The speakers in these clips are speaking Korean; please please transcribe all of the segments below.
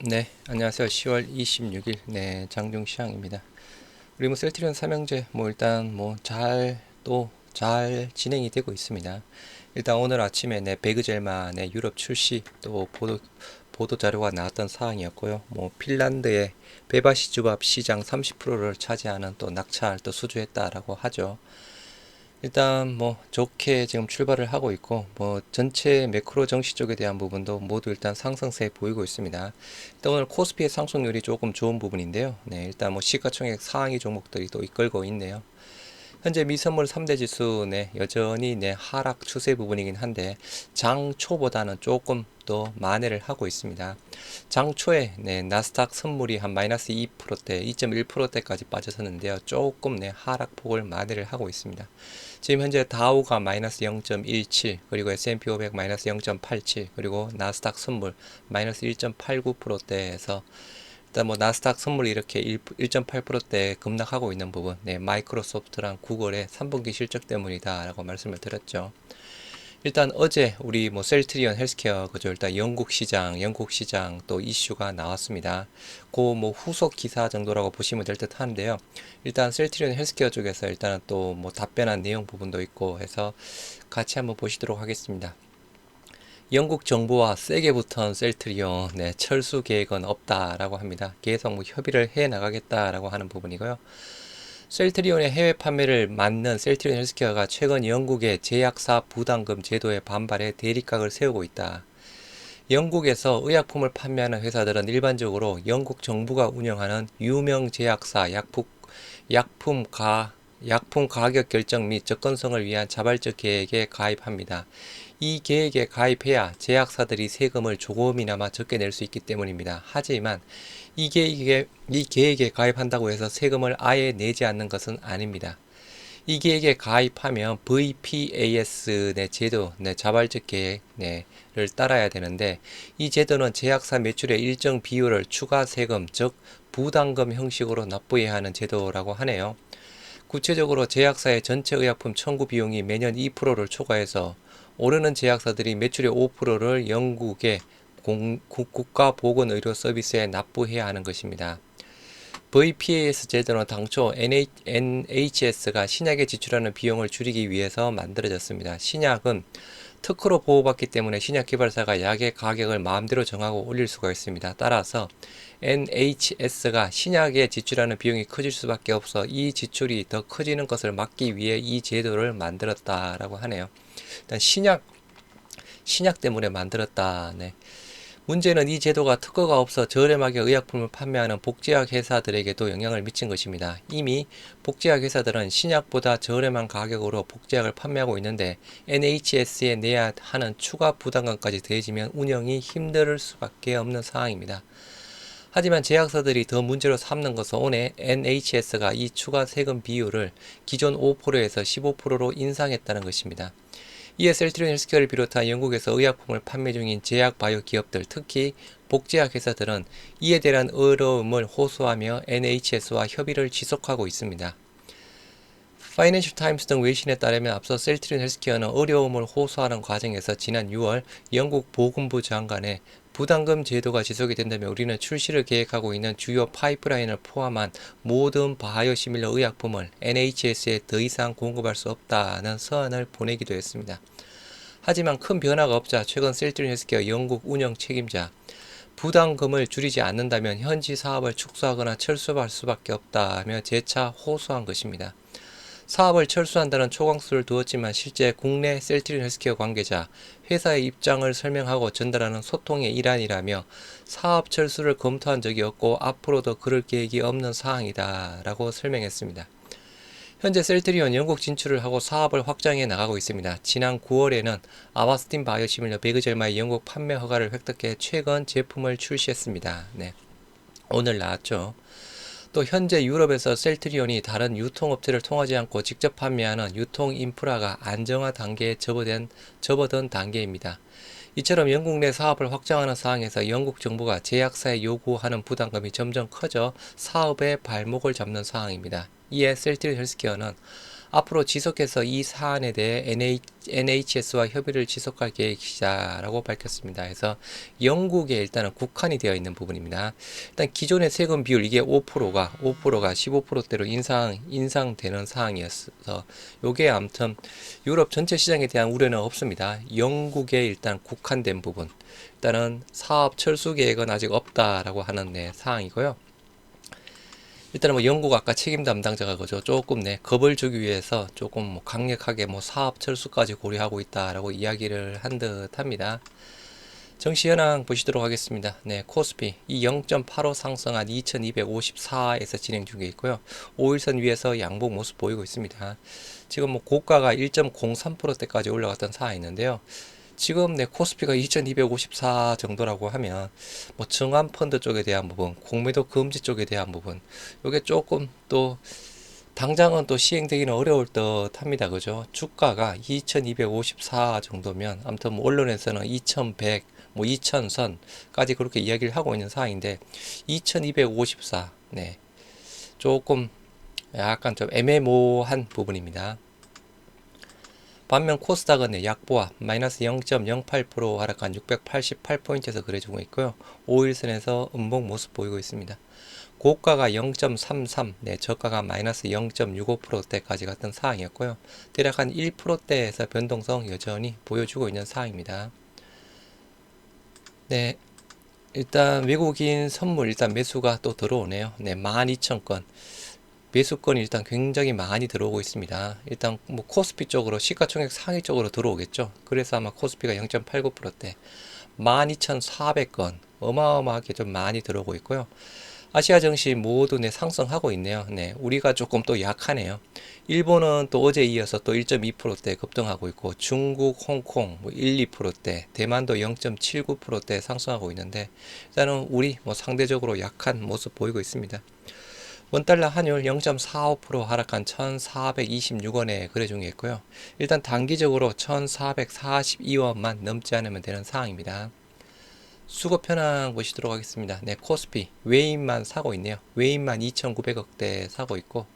네, 안녕하세요. 10월 26일, 네, 장중시장입니다. 우리 셀트리온 삼형제, 일단, 잘 진행이 되고 있습니다. 일단 오늘 아침에, 배그젤마, 유럽 출시, 또 보도 자료가 나왔던 사항이었고요. 핀란드의 베바시주밥 시장 30%를 차지하는 또 낙찰 또 수주했다라고 하죠. 일단 좋게 지금 출발을 하고 있고 전체 매크로 정시 쪽에 대한 부분도 모두 일단 상승세 보이고 있습니다. 일단 오늘 코스피의 상승률이 조금 좋은 부분인데요. 네, 일단 시가총액 상위 종목들이 또 이끌고 있네요. 현재 미선물 3대 지수 여전히 하락 추세 부분이긴 한데 장 초보다는 조금 더 만회를 하고 있습니다. 장 초에 나스닥 선물이 한 마이너스 2%대, 2.1%대까지 빠졌었는데요. 조금 하락폭을 만회를 하고 있습니다. 지금 현재 다우가 마이너스 0.17, 그리고 S&P 500 마이너스 0.87, 그리고 나스닥 선물 마이너스 1.89%대에서 일단 나스닥 선물이 이렇게 1.8%대 급락하고 있는 부분, 마이크로소프트랑 구글의 3분기 실적 때문이다라고 말씀을 드렸죠. 일단 어제 우리 셀트리온 헬스케어 그죠, 일단 영국 시장 또 이슈가 나왔습니다. 그 후속 기사 정도라고 보시면 될 듯 하는데요. 일단 셀트리온 헬스케어 쪽에서 일단은 또 답변한 내용 부분도 있고 해서 같이 한번 보시도록 하겠습니다. 영국 정부와 세게 붙은 셀트리온, 철수 계획은 없다라고 합니다. 계속 협의를 해 나가겠다라고 하는 부분이고요. 셀트리온의 해외 판매를 맡는 셀트리온 헬스케어가 최근 영국의 제약사 부담금 제도에 반발해 대립각을 세우고 있다. 영국에서 의약품을 판매하는 회사들은 일반적으로 영국 정부가 운영하는 유명 제약사 약품 가격 결정 및 접근성을 위한 자발적 계획에 가입합니다. 이 계획에 가입해야 제약사들이 세금을 조금이나마 적게 낼 수 있기 때문입니다. 하지만 이 계획에 가입한다고 해서 세금을 아예 내지 않는 것은 아닙니다. 이 계획에 가입하면 VPAS 제도 자발적 계획을 따라야 되는데, 이 제도는 제약사 매출의 일정 비율을 추가 세금, 즉 부담금 형식으로 납부해야 하는 제도라고 하네요. 구체적으로 제약사의 전체 의약품 청구 비용이 매년 2%를 초과해서 오르는 제약사들이 매출의 5%를 영국의 국가보건의료 서비스에 납부해야 하는 것입니다. VPAS 제도는 당초 NHS가 신약에 지출하는 비용을 줄이기 위해서 만들어졌습니다. 신약은 특허로 보호받기 때문에 신약 개발사가 약의 가격을 마음대로 정하고 올릴 수가 있습니다. 따라서 NHS가 신약에 지출하는 비용이 커질 수밖에 없어 이 지출이 더 커지는 것을 막기 위해 이 제도를 만들었다라고 하네요. 일단 신약 때문에 만들었다. 네. 문제는 이 제도가 특허가 없어 저렴하게 의약품을 판매하는 복제약 회사들에게도 영향을 미친 것입니다. 이미 복제약 회사들은 신약보다 저렴한 가격으로 복제약을 판매하고 있는데 NHS에 내야 하는 추가 부담금까지 더해지면 운영이 힘들 수밖에 없는 상황입니다. 하지만 제약사들이 더 문제로 삼는 것은 오늘 NHS가 이 추가 세금 비율을 기존 5%에서 15%로 인상했다는 것입니다. 이에 셀트리온 헬스케어를 비롯한 영국에서 의약품을 판매 중인 제약 바이오 기업들, 특히 복제약 회사들은 이에 대한 어려움을 호소하며 NHS와 협의를 지속하고 있습니다. 파이낸셜 타임스 등 외신에 따르면 앞서 셀트리온 헬스케어는 어려움을 호소하는 과정에서 지난 6월 영국 보건부 장관의 부담금 제도가 지속이 된다면 우리는 출시를 계획하고 있는 주요 파이프라인을 포함한 모든 바이오시밀러 의약품을 NHS에 더 이상 공급할 수 없다는 서한을 보내기도 했습니다. 하지만 큰 변화가 없자 최근 셀트리온 헬스케어 영국 운영 책임자 부담금을 줄이지 않는다면 현지 사업을 축소하거나 철수할 수밖에 없다며 재차 호소한 것입니다. 사업을 철수한다는 초강수를 두었지만 실제 국내 셀트리온 헬스케어 관계자, 회사의 입장을 설명하고 전달하는 소통의 일환이라며 사업 철수를 검토한 적이 없고 앞으로도 그럴 계획이 없는 사항이다 라고 설명했습니다. 현재 셀트리온 영국 진출을 하고 사업을 확장해 나가고 있습니다. 지난 9월에는 아바스틴 바이오시밀러 베그젤마의 영국 판매 허가를 획득해 최근 제품을 출시했습니다. 네, 오늘 나왔죠. 또 현재 유럽에서 셀트리온이 다른 유통업체를 통하지 않고 직접 판매하는 유통 인프라가 안정화 단계에 접어든 단계입니다. 이처럼 영국 내 사업을 확장하는 상황에서 영국 정부가 제약사에 요구하는 부담금이 점점 커져 사업의 발목을 잡는 상황입니다. 이에 셀트리온 헬스케어는 앞으로 지속해서 이 사안에 대해 NHS와 협의를 지속할 계획이다라고 밝혔습니다. 그래서 영국에 일단은 국한이 되어 있는 부분입니다. 일단 기존의 세금 비율 이게 5%가 15%대로 인상되는 사항이었어. 요게 아무튼 유럽 전체 시장에 대한 우려는 없습니다. 영국에 일단 국한된 부분. 일단은 사업 철수 계획은 아직 없다라고 하는 사항이고요. 일단은 뭐 영국 아까 책임 담당자가 그죠 조금 겁을 주기 위해서 조금 뭐 강력하게 뭐 사업 철수까지 고려하고 있다라고 이야기를 한 듯합니다. 정시 현황 보시도록 하겠습니다. 코스피 이 0.85 상승한 2254에서 진행 중에 있고요. 5일선 위에서 양봉 모습 보이고 있습니다. 지금 뭐 고가가 1.03%대까지 올라갔던 사항이 있는데요. 지금 코스피가 2254 정도라고 하면 뭐 증환 펀드 쪽에 대한 부분, 공매도 금지 쪽에 대한 부분, 이게 조금 또 당장은 또 시행되기는 어려울 듯 합니다. 그죠? 주가가 2254 정도면 아무튼 뭐 언론에서는 2100, 뭐 2000선까지 그렇게 이야기를 하고 있는 상황인데 2254, 조금 약간 좀 애매모호한 부분입니다. 반면 코스닥은 약보합 마이너스 0.08% 하락한 688포인트에서 거래되고 있고요. 5일선에서 음봉 모습 보이고 있습니다. 고가가 0.33, 저가가 마이너스 0.65%대까지 갔던 사항이었고요. 대략 한 1%대에서 변동성 여전히 보여주고 있는 사항입니다. 일단 외국인 선물 일단 매수가 또 들어오네요. 12,000건. 매수건이 일단 굉장히 많이 들어오고 있습니다. 일단 뭐 코스피 쪽으로 시가총액 상위 쪽으로 들어오겠죠. 그래서 아마 코스피가 0.89%대 12,400건 어마어마하게 좀 많이 들어오고 있고요. 아시아 증시 모두 상승하고 있네요. 우리가 조금 또 약하네요. 일본은 또 어제 이어서 또 1.2%대 급등하고 있고 중국, 홍콩 뭐 1, 2%대, 대만도 0.79%대 상승하고 있는데 일단은 우리 뭐 상대적으로 약한 모습 보이고 있습니다. 원달러 환율 0.45% 하락한 1,426원에 거래 중에 있고요. 일단 단기적으로 1,442원만 넘지 않으면 되는 상황입니다. 수급 현황 보시도록 하겠습니다. 코스피 외인만 사고 있네요. 외인만 2,900억대 사고 있고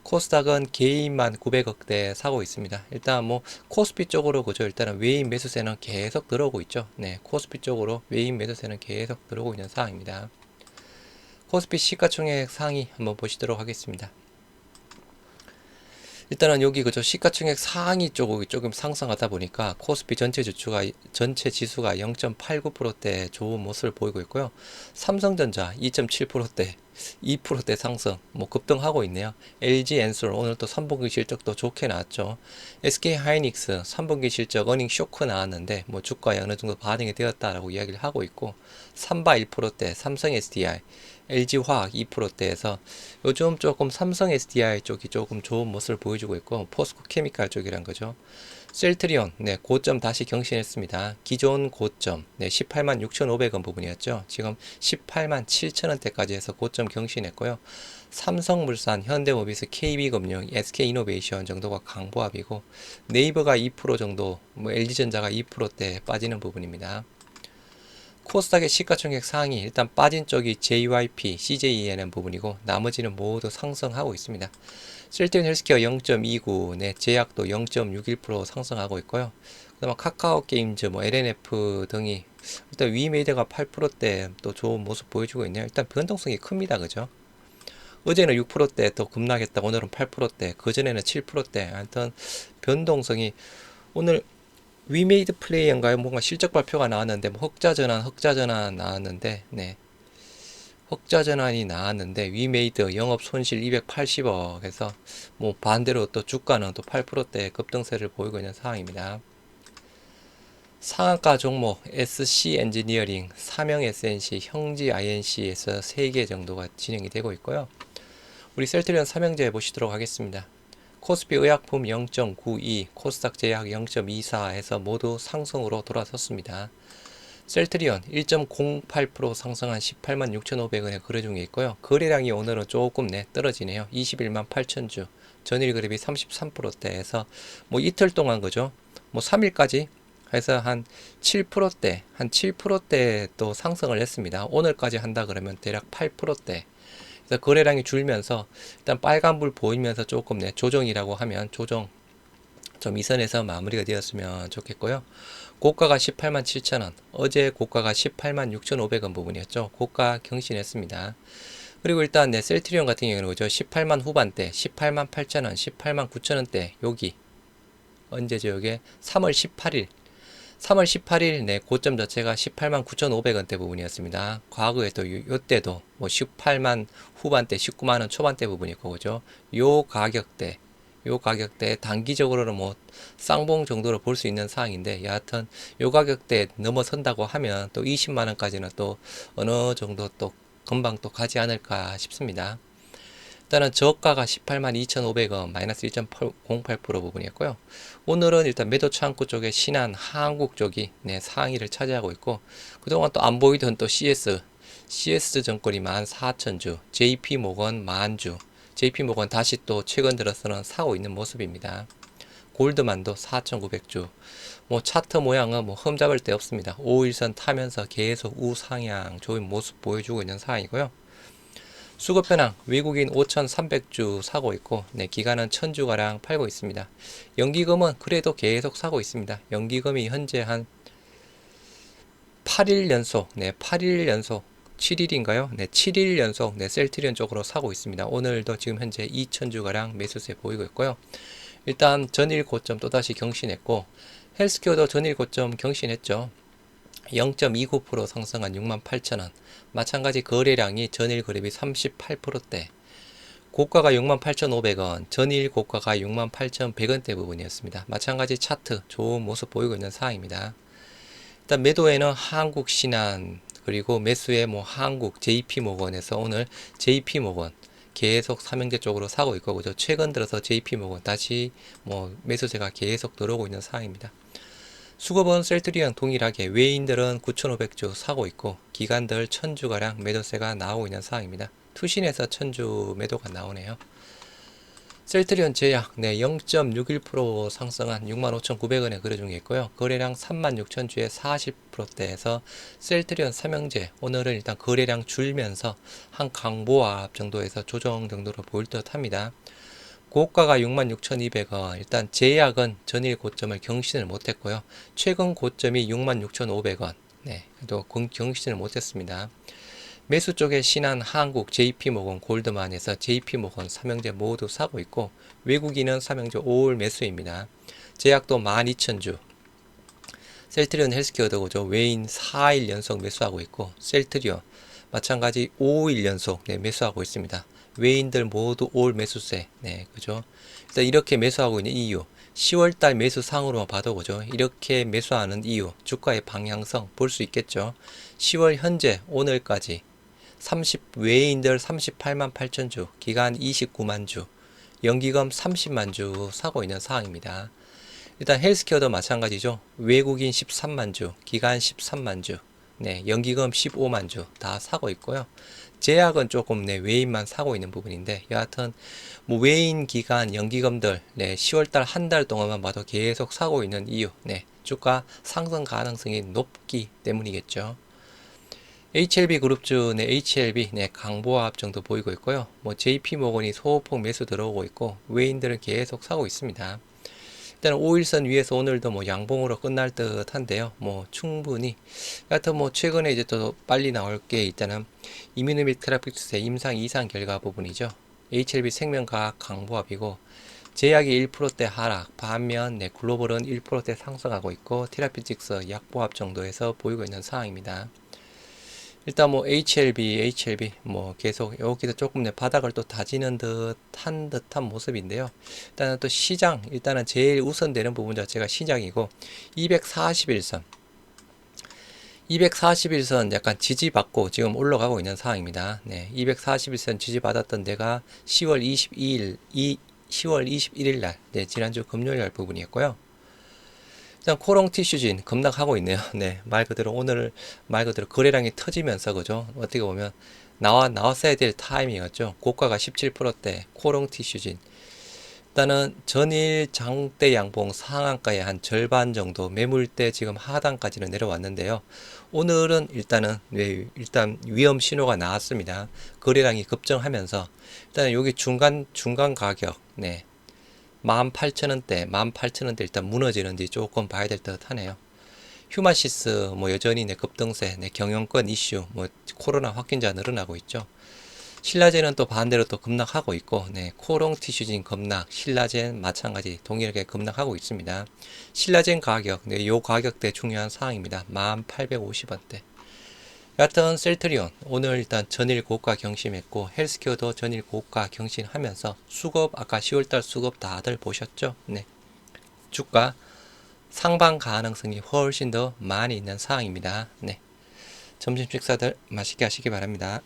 코스닥은 개인만 900억대 사고 있습니다. 일단 뭐 코스피 쪽으로 그죠. 일단은 외인 매수세는 계속 들어오고 있죠. 코스피 쪽으로 외인 매수세는 계속 들어오고 있는 상황입니다. 코스피 시가총액 상위 한번 보시도록 하겠습니다. 일단은 여기 그죠 시가총액 상위 쪽이 조금 상승하다 보니까 코스피 전체 지수가 0.89%대 좋은 모습을 보이고 있고요. 삼성전자 2.7%대 2%대 상승 뭐 급등하고 있네요. LG엔솔 오늘 또 3분기 실적도 좋게 나왔죠. SK하이닉스 3분기 실적 어닝 쇼크 나왔는데 뭐 주가에 어느 정도 반영이 되었다라고 이야기를 하고 있고 삼바 1%대 삼성 SDI LG화학 2%대에서 요즘 조금 삼성 SDI 쪽이 조금 좋은 모습을 보여주고 있고 포스코 케미칼 쪽이란 거죠. 셀트리온 고점 다시 경신했습니다. 기존 고점 18만 6,500원 부분이었죠. 지금 18만 7천원대까지 해서 고점 경신했고요. 삼성물산, 현대모비스, KB금융, SK이노베이션 정도가 강보합이고 네이버가 2% 정도, 뭐 LG전자가 2%대 빠지는 부분입니다. 코스닥의 시가총액 상위 일단 빠진 쪽이 JYP, CJENM 부분이고 나머지는 모두 상승하고 있습니다. 셀트리온 헬스케어 0.29, 제약도 0.61% 상승하고 있고요. 그다음 카카오게임즈, 뭐 LNF 등이 일단 위메이드가 8%대 또 좋은 모습 보여주고 있네요. 일단 변동성이 큽니다, 그죠? 어제는 6%대 또 급락했다. 오늘은 8%대, 그 전에는 7%대. 하여튼 변동성이 오늘 위메이드 플레이인가요? 뭔가 실적 발표가 나왔는데 뭐 흑자전환 나왔는데 흑자전환이 나왔는데 위메이드 영업 손실 280억 해서 뭐 반대로 또 주가는 또 8%대 급등세를 보이고 있는 상황입니다. 상한가 종목 SC 엔지니어링, 삼형 SNC, 형지 INC에서 3개 정도가 진행이 되고 있고요. 우리 셀트리온 삼형제 보시도록 하겠습니다. 코스피 의약품 0.92, 코스닥 제약 0.24 해서 모두 상승으로 돌아섰습니다. 셀트리온 1.08% 상승한 18만 6,500원에 거래 중에 있고요. 거래량이 오늘은 조금 떨어지네요. 21만 8천주, 전일 거래비 33%대에서 뭐 이틀 동안 그죠? 뭐 3일까지 해서 한 7%대 또 상승을 했습니다. 오늘까지 한다 그러면 대략 8%대 그래서 거래량이 줄면서 일단 빨간불 보이면서 조금 조정이라고 하면 조정 좀 이 선에서 마무리가 되었으면 좋겠고요. 고가가 18만 7천원, 어제 고가가 18만 6,500원 부분이었죠. 고가 경신했습니다. 그리고 일단 셀트리온 같은 경우는 그죠, 18만 후반대, 18만 8천원, 18만 9천원대 여기 언제죠? 이게 3월 18일 3월 18일 내 고점 자체가 18만 9,500원대 부분이었습니다. 과거에 또 요때도 뭐 18만 후반대, 19만원 초반대 부분이고 그죠? 요 가격대 단기적으로는 뭐 쌍봉 정도로 볼 수 있는 사항인데, 여하튼 요 가격대 넘어선다고 하면 또 20만원까지는 또 어느 정도 또 금방 또 가지 않을까 싶습니다. 일단은 저가가 18만 2,500원 마이너스 1.08% 부분이었고요. 오늘은 일단 매도 창구 쪽에 신한 한국 쪽이 상위를 차지하고 있고, 그동안 또 안 보이던 또 CS 정권이 14,000주, JP모건 10,000주, JP모건 다시 또 최근 들어서는 사고 있는 모습입니다. 골드만도 4,900주. 뭐 차트 모양은 뭐 흠잡을 데 없습니다. 5일선 타면서 계속 우상향 좋은 모습 보여주고 있는 상황이고요. 수급 현황, 외국인 5,300주 사고 있고, 기간은 1,000주가량 팔고 있습니다. 연기금은 그래도 계속 사고 있습니다. 연기금이 현재 한 8일 연속, 8일 연속, 7일인가요? 7일 연속, 셀트리온 쪽으로 사고 있습니다. 오늘도 지금 현재 2,000주가량 매수세 보이고 있고요. 일단 전일 고점 또다시 경신했고, 헬스케어도 전일 고점 경신했죠. 0.29% 상승한 68,000원. 마찬가지 거래량이 전일 거래비 38%대. 고가가 68,500원, 전일 고가가 68,100원대 부분이었습니다. 마찬가지 차트 좋은 모습 보이고 있는 상황입니다. 일단 매도에는 한국신한, 그리고 매수에 뭐 한국 JP모건에서 오늘 JP모건 계속 삼형제 쪽으로 사고 있고, 그죠? 최근 들어서 JP모건 다시 뭐 매수세가 계속 들어오고 있는 상황입니다. 수급은 셀트리온 동일하게 외인들은 9,500주 사고 있고, 기관들 1,000주가량 매도세가 나오고 있는 상황입니다. 투신에서 1,000주 매도가 나오네요. 셀트리온 제약 0.61% 상승한 65,900원에 거래 중에 있고요. 거래량 36,000주에 40%대에서 셀트리온 삼형제 오늘은 일단 거래량 줄면서 한 강보합 정도에서 조정 정도로 보일 듯 합니다. 고가가 66,200원. 일단 제약은 전일 고점을 경신을 못했고요. 최근 고점이 66,500원. 또 경신을 못했습니다. 매수 쪽에 신한 한국, JP모건, 골드만에서 JP모건 삼형제 모두 사고 있고, 외국인은 삼형제 5월 매수입니다. 제약도 12,000주. 셀트리온 헬스케어도 그죠? 외인 4일 연속 매수하고 있고, 셀트리온 마찬가지 5일 연속 매수하고 있습니다. 외인들 모두 올 매수세, 그죠? 일단 이렇게 매수하고 있는 이유, 10월달 매수상으로만 봐도 그죠? 이렇게 매수하는 이유, 주가의 방향성 볼 수 있겠죠? 10월 현재 오늘까지 외인들 38만 8천주, 기간 29만 주, 연기금 30만 주 사고 있는 상황입니다. 일단 헬스케어도 마찬가지죠. 외국인 13만 주, 기간 13만 주, 연기금 15만 주 다 사고 있고요. 제약은 조금 외인만 사고 있는 부분인데, 여하튼 뭐 외인 기간 연기금들 10월달 한 달 동안만 봐도 계속 사고 있는 이유, 주가 상승 가능성이 높기 때문이겠죠. HLB 그룹주 HLB 강보합 정도 보이고 있고요. 뭐 JP모건이 소폭 매수 들어오고 있고, 외인들은 계속 사고 있습니다. 일단 5일선 위에서 오늘도 뭐 양봉으로 끝날 듯 한데요. 뭐 충분히 여하튼 뭐 최근에 이제 또 빨리 나올 게 있다는 이뮤노믹 테라피틱스의 임상 이상 결과 부분이죠. HLB 생명과학 강보합이고, 제약이 1%대 하락, 반면 글로벌은 1%대 상승하고 있고, 테라피틱스 약보합 정도에서 보이고 있는 상황입니다. 일단 뭐 HLB 뭐 계속 여기서 조금 바닥을 또 다지는 듯한 모습인데요. 일단은 또 시장, 일단은 제일 우선되는 부분 자체가 시장이고, 241선 약간 지지받고 지금 올라가고 있는 상황입니다. 241선 지지받았던 데가 10월 21일 날, 지난주 금요일 날 부분이었고요. 일단 코롱 티슈진 급락하고 있네요. 말 그대로 오늘 말 그대로 거래량이 터지면서 그죠? 어떻게 보면 나왔어야 될 타이밍이었죠. 고가가 17%대 코롱 티슈진 일단은 전일 장대 양봉 상한가의 한 절반 정도 매물대 지금 하단까지는 내려왔는데요. 오늘은 일단 위험 신호가 나왔습니다. 거래량이 급증하면서 일단 여기 중간 가격 18,000원대 일단 무너지는지 조금 봐야 될 듯 하네요. 휴마시스 여전히 급등세, 경영권 이슈, 코로나 확진자 늘어나고 있죠. 신라젠은 또 반대로 또 급락하고 있고, 코롱 티슈진 급락, 신라젠 마찬가지 동일하게 급락하고 있습니다. 신라젠 가격, 요 가격대 중요한 사항입니다. 1850원대. 여하튼 셀트리온 오늘 일단 전일 고가 경신했고, 헬스케어도 전일 고가 경신하면서 수급 아까 10월달 수급 다들 보셨죠? 주가 상방 가능성이 훨씬 더 많이 있는 사항입니다. 점심 식사들 맛있게 하시기 바랍니다.